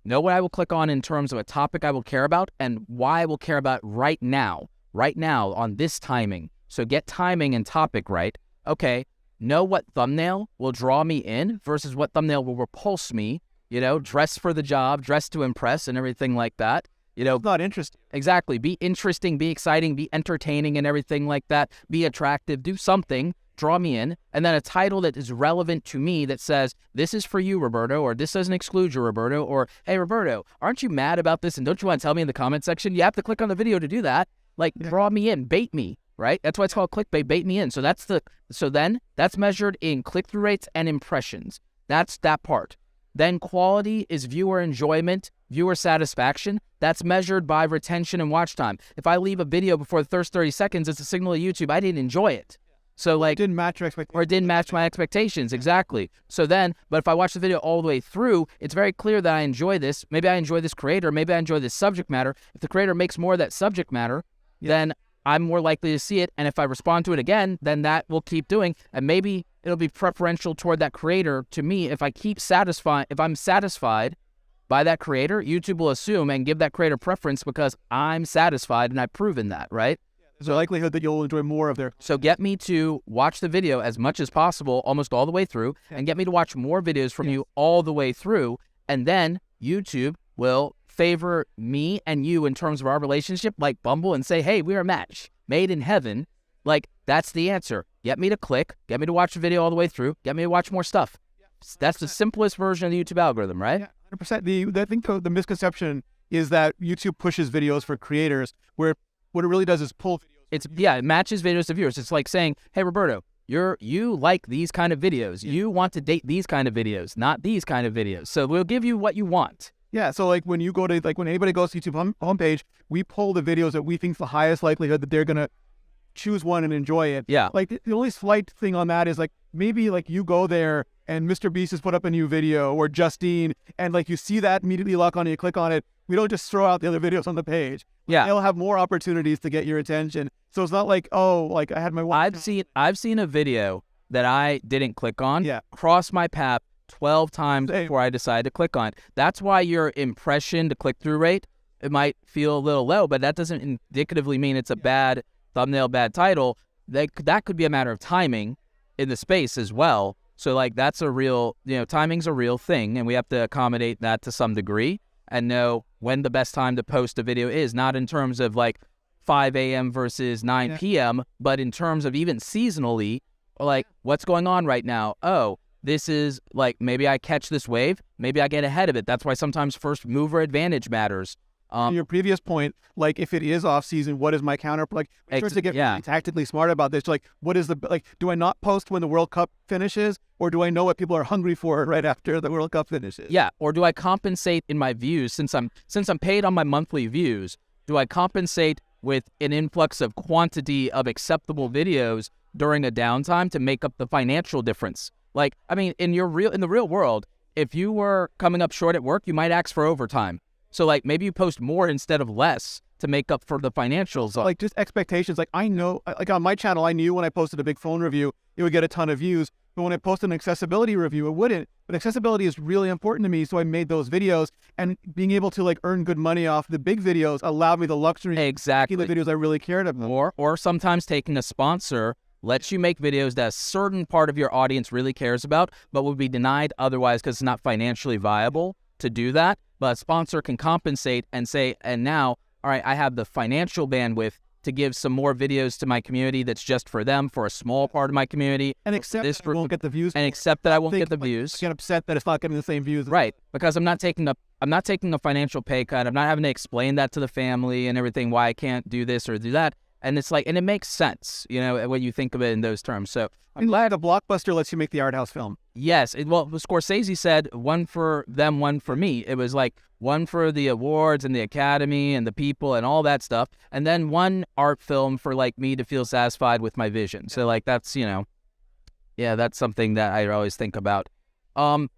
in terms of a topic I will care about and why I will care about right now on this timing. So get timing and topic right. Okay, know what thumbnail will draw me in versus what thumbnail will repulse me, dress for the job, dress to impress and everything like that. It's not interesting. Exactly. Be interesting, be exciting, be entertaining and everything like that. Be attractive. Do something draw me in, and then a title that is relevant to me that says, this is for you, Roberto, or this doesn't exclude you, Roberto, or hey, Roberto, aren't you mad about this? And don't you want to tell me in the comment section? You have to click on the video to do that. Like, draw me in, bait me, right? That's why it's called clickbait, bait me in. So then that's measured in click-through rates and impressions. That's that part. Then quality is viewer enjoyment, viewer satisfaction. That's measured by retention and watch time. If I leave a video before the first 30 seconds, it's a signal to YouTube I didn't enjoy it. So like, it didn't match your expectations. Or it didn't match my expectations, exactly. So then, but if I watch the video all the way through, it's very clear that I enjoy this. Maybe I enjoy this creator, maybe I enjoy this subject matter. If the creator makes more of that subject matter, then I'm more likely to see it. And if I respond to it again, then that will keep doing. And maybe it'll be preferential toward that creator to me. If I'm satisfied by that creator, YouTube will assume and give that creator preference because I'm satisfied and I've proven that, right? There's a likelihood that you'll enjoy more of their... So get me to watch the video as much as possible, almost all the way through, and get me to watch more videos from you all the way through. And then YouTube will favor me and you in terms of our relationship, like Bumble, and say, hey, we're a match made in heaven. Like, that's the answer. Get me to click, get me to watch the video all the way through, get me to watch more stuff. That's the simplest version of the YouTube algorithm, right? Yeah, 100%. I think the misconception is that YouTube pushes videos for creators, where what it really does is pull videos. It matches videos to viewers. It's like saying, hey, Roberto, you like these kind of videos. You want to date these kind of videos, not these kind of videos. So we'll give you what you want. Yeah, so like when you go to, like when anybody goes to YouTube homepage, we pull the videos that we think's the highest likelihood that they're going to choose one and enjoy it. Yeah. Like the only slight thing on that is like maybe like you go there and Mr. Beast has put up a new video, or Justine, and like you see that, immediately lock on it, you click on it. We don't just throw out the other videos on the page. Yeah. They'll have more opportunities to get your attention. So it's not like, oh, like I had my... I've seen a video that I didn't click on cross my path 12 times before I decided to click on it. That's why your impression to click-through rate, it might feel a little low, but that doesn't indicatively mean it's a bad thumbnail, bad title. That could be a matter of timing in the space as well. So like that's a real, timing's a real thing, and we have to accommodate that to some degree and know when the best time to post a video is, not in terms of like 5 a.m. versus 9 p.m., but in terms of even seasonally, like what's going on right now. Oh, this is like, maybe I catch this wave, maybe I get ahead of it. That's why sometimes first mover advantage matters. Your previous point, like if it is off season, what is my counter? Like, in terms to get really tactically smart about this, like what is do I not post when the World Cup finishes, or do I know what people are hungry for right after the World Cup finishes? Yeah, or do I compensate in my views since I'm paid on my monthly views? Do I compensate with an influx of quantity of acceptable videos during a downtime to make up the financial difference? Like, I mean, in the real world, if you were coming up short at work, you might ask for overtime. So like maybe you post more instead of less to make up for the financials. Like just expectations. Like I know, like on my channel, I knew when I posted a big phone review, it would get a ton of views. But when I posted an accessibility review, it wouldn't. But accessibility is really important to me, so I made those videos. And being able to like earn good money off the big videos allowed me the luxury of making the videos I really cared about. Or sometimes taking a sponsor lets you make videos that a certain part of your audience really cares about, but would be denied otherwise because it's not financially viable to do that. But a sponsor can compensate and say, and now, all right, I have the financial bandwidth to give some more videos to my community that's just for them, for a small part of my community. And accept that I won't get the views. And accept that I won't get the views. Get upset that it's not getting the same views. Right, because I'm not taking a financial pay cut. I'm not having to explain that to the family and everything, why I can't do this or do that. And it's like, and it makes sense, when you think of it in those terms. So I'm glad the blockbuster lets you make the art house film. Yes. Well, Scorsese said one for them, one for me. It was like one for the awards and the Academy and the people and all that stuff. And then one art film for like me to feel satisfied with my vision. So like that's, that's something that I always think about. Something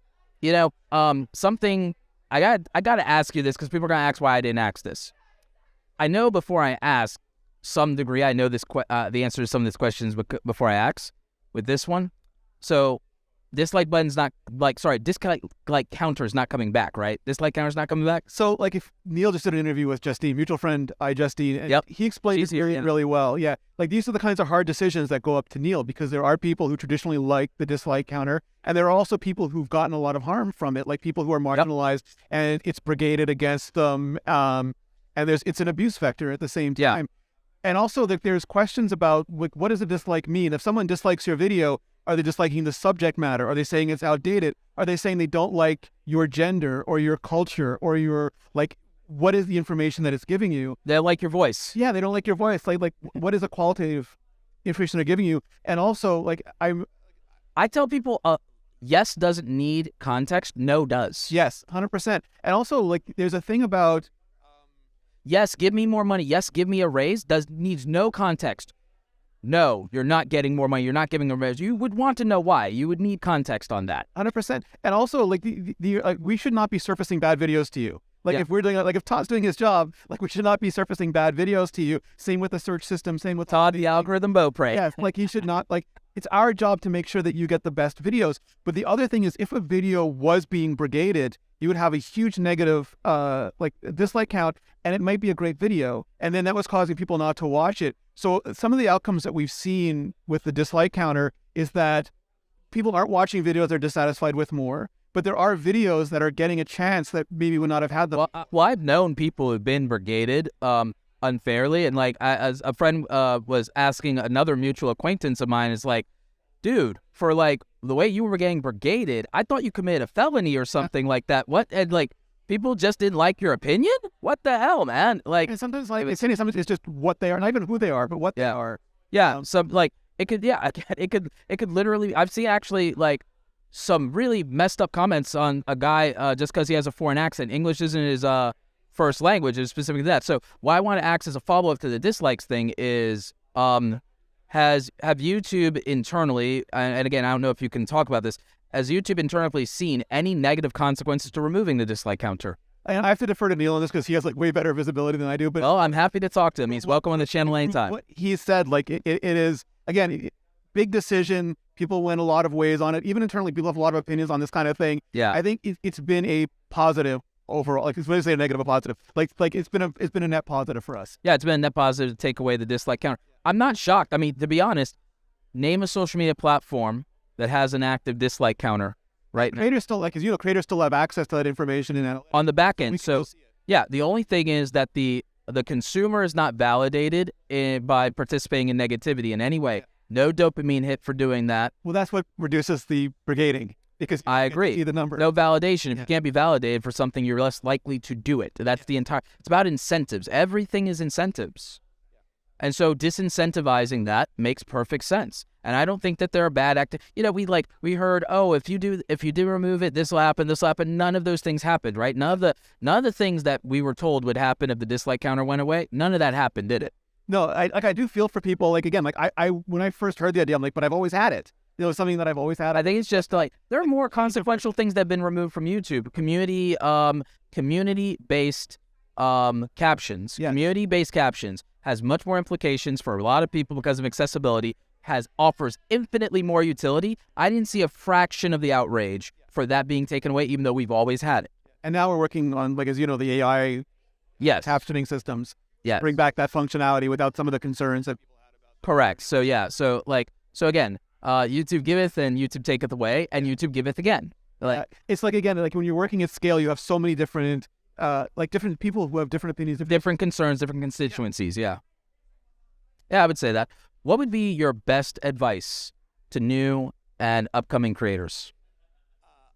I got to ask you this because people are going to ask why I didn't ask this. I know before I ask, some degree, I know this the answer to some of these questions before I ask with this one. So dislike button's not dislike counter's not coming back, right? Dislike counter's not coming back. So like if Neal just did an interview with Justine, mutual friend Justine, and he explained it really well. Yeah, like these are the kinds of hard decisions that go up to Neal because there are people who traditionally like the dislike counter, and there are also people who've gotten a lot of harm from it, like people who are marginalized and it's brigaded against them, and it's an abuse vector at the same time. And also that there's questions about like, what does a dislike mean? If someone dislikes your video, are they disliking the subject matter? Are they saying it's outdated? Are they saying they don't like your gender or your culture or your, like, what is the information that it's giving you? They like your voice. Yeah, they don't like your voice. Like what is the qualitative information they're giving you? And also, like, I tell people, yes doesn't need context. No does. Yes, 100%. And also, like, there's a thing about, yes, give me more money. Yes, give me a raise. Needs no context. No, you're not getting more money. You're not giving a raise. You would want to know why. You would need context on that. 100%. And also, like, we should not be surfacing bad videos to you. Like, if we're doing, like, if Todd's doing his job, like, we should not be surfacing bad videos to you. Same with the search system. Same with Todd, the algorithm beaupre. Yeah, like, you should not, like, it's our job to make sure that you get the best videos. But the other thing is, if a video was being brigaded, you would have a huge negative, like, dislike count, and it might be a great video. And then that was causing people not to watch it. So some of the outcomes that we've seen with the dislike counter is that people aren't watching videos they're dissatisfied with more, but there are videos that are getting a chance that maybe would not have had them. Well, I've known people who've been brigaded unfairly, and like as a friend was asking another mutual acquaintance of mine, is like, dude, for like the way you were getting brigaded, I thought you committed a felony or something like that. What? And like, people just didn't like your opinion? What the hell, man? Like, and sometimes, like, sometimes it's just what they are, not even who they are, but what they are. Yeah. So like, it could literally, I've seen actually like some really messed up comments on a guy just because he has a foreign accent. English isn't his first language, is specifically that. So why I want to ask as a follow-up to the dislikes thing is, have YouTube internally, and again, I don't know if you can talk about this, has YouTube internally seen any negative consequences to removing the dislike counter? And I have to defer to Neal on this because he has like way better visibility than I do. But well, I'm happy to talk to him. He's welcome on the channel anytime. What he said, like, it is, again, big decision. People went a lot of ways on it. Even internally, people have a lot of opinions on this kind of thing. Yeah, I think it's been a positive overall. Like, it's when I say a negative, a positive. Like it's been a net positive for us. Yeah, it's been a net positive to take away the dislike counter. I'm not shocked. I mean, to be honest, name a social media platform that has an active dislike counter right now. Creators still, like, as you know, creators still have access to that information and on the back end. So yeah, the only thing is that the consumer is not validated by participating in negativity in any way. No dopamine hit for doing that. Well, that's what reduces the brigading, because I agree. See the number. No validation. If you can't be validated for something, you're less likely to do it. That's the entire. It's about incentives. Everything is incentives. And so disincentivizing that makes perfect sense. And I don't think that there are bad you know, we heard, oh, if you do remove it, this will happen. None of those things happened, right? None of the things that we were told would happen if the dislike counter went away, none of that happened, did it? No, I do feel for people, like, again, like I when I first heard the idea, I'm like, but I've always had it. You know, something that I've always had. I think it's just like, there are more consequential things that have been removed from YouTube. Community-based captions. Yeah. Community-based captions has much more implications for a lot of people because of accessibility, offers infinitely more utility. I didn't see a fraction of the outrage for that being taken away, even though we've always had it. And now we're working on, like, as you know, the AI captioning systems. Yes. Bring back that functionality without some of the concerns that people had about. Correct. So yeah. So again, YouTube giveth and YouTube taketh away, and YouTube giveth again. It's like, again, like when you're working at scale, you have so many different different people who have different opinions, different concerns, different constituencies. Yeah, I would say that. What would be your best advice to new and upcoming creators?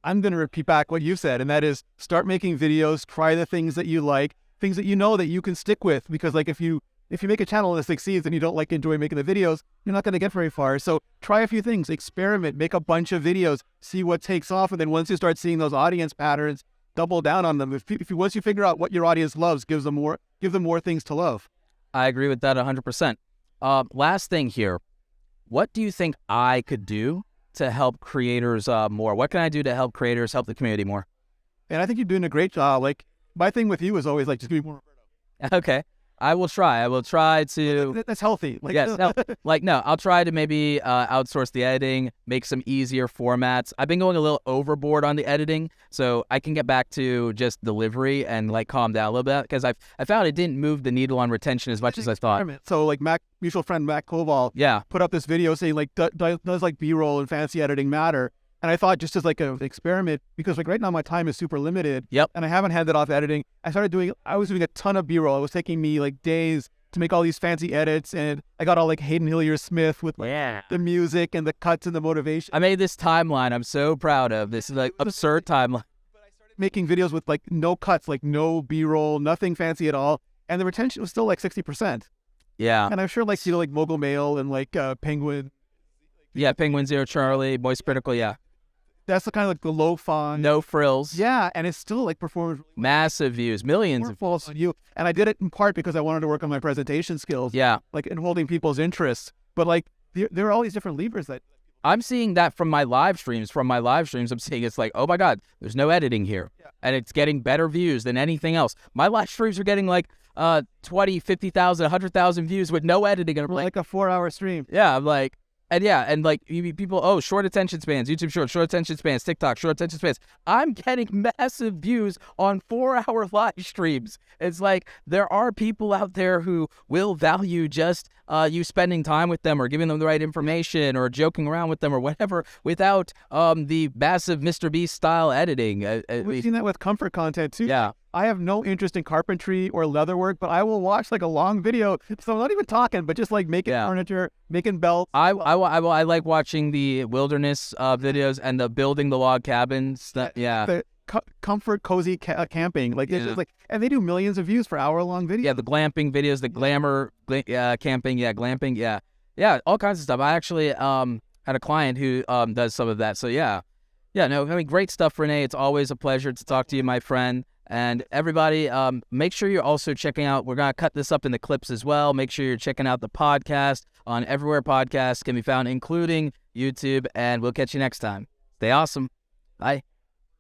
I'm going to repeat back what you said, and that is, start making videos, try the things that you like, things that you know that you can stick with, because like if you make a channel that succeeds and you don't enjoy making the videos, you're not going to get very far. So try a few things, experiment, make a bunch of videos, see what takes off, and then once you start seeing those audience patterns, double down on them. Once you figure out what your audience loves, give them more things to love. I agree with that 100%. Last thing here, what do you think I could do to help creators more? What can I do to help creators help the community more? And I think you're doing a great job. Like, my thing with you is always like, just give me more Roberto. Okay. I will try. I will try to. That's healthy. Like, yes. No, I'll try to maybe outsource the editing, make some easier formats. I've been going a little overboard on the editing, so I can get back to just delivery and like calm down a little bit, because I found it didn't move the needle on retention as much as I thought. So like mutual friend Matt Koval put up this video saying like, does like B-roll and fancy editing matter? And I thought, just as like an experiment, because like right now my time is super limited. Yep. And I haven't handed off editing. I was doing a ton of B-roll. It was taking me like days to make all these fancy edits, and I got all like Hayden Hillier-Smith with like the music and the cuts and the motivation. I made this timeline I'm so proud of. This is like absurd timeline. Making videos with like no cuts, like no B-roll, nothing fancy at all, and the retention was still like 60%. Yeah. And I'm sure like like Mogul Mail and like Penguin. Yeah, Penguin Zero Charlie, Moist Critical, yeah. That's the kind of like the low font. No frills. Yeah, and it's still like performs massive views, millions of views on you. And I did it in part because I wanted to work on my presentation skills. Yeah. Like in holding people's interests. But like there are all these different levers that I'm seeing that from my live streams. I'm seeing it's like, oh my God, there's no editing here. Yeah. And it's getting better views than anything else. My live streams are getting like 20, 50,000, 100,000 views with no editing. And I'm like a 4-hour stream. Yeah, I'm like, and like people, short attention spans, YouTube short attention spans, TikTok, short attention spans. I'm getting massive views on 4-hour live streams. It's like there are people out there who will value just you spending time with them or giving them the right information or joking around with them or whatever without the massive Mr. Beast style editing. We've seen that with comfort content too. Yeah. I have no interest in carpentry or leatherwork, but I will watch like a long video. So I'm not even talking, but just like making furniture, making belts. I like watching the wilderness videos and the building the log cabins. The comfort, cozy camping. Like it's just like, and they do millions of views for hour-long videos. Yeah, the glamping videos, the glamour camping. Yeah, glamping. Yeah, all kinds of stuff. I actually had a client who does some of that. So yeah, no, I mean, great stuff, Rene. It's always a pleasure to talk to you, my friend. And everybody, make sure you're also checking out, we're going to cut this up in the clips as well. Make sure you're checking out the podcast on everywhere podcasts can be found, including YouTube. And we'll catch you next time. Stay awesome. Bye.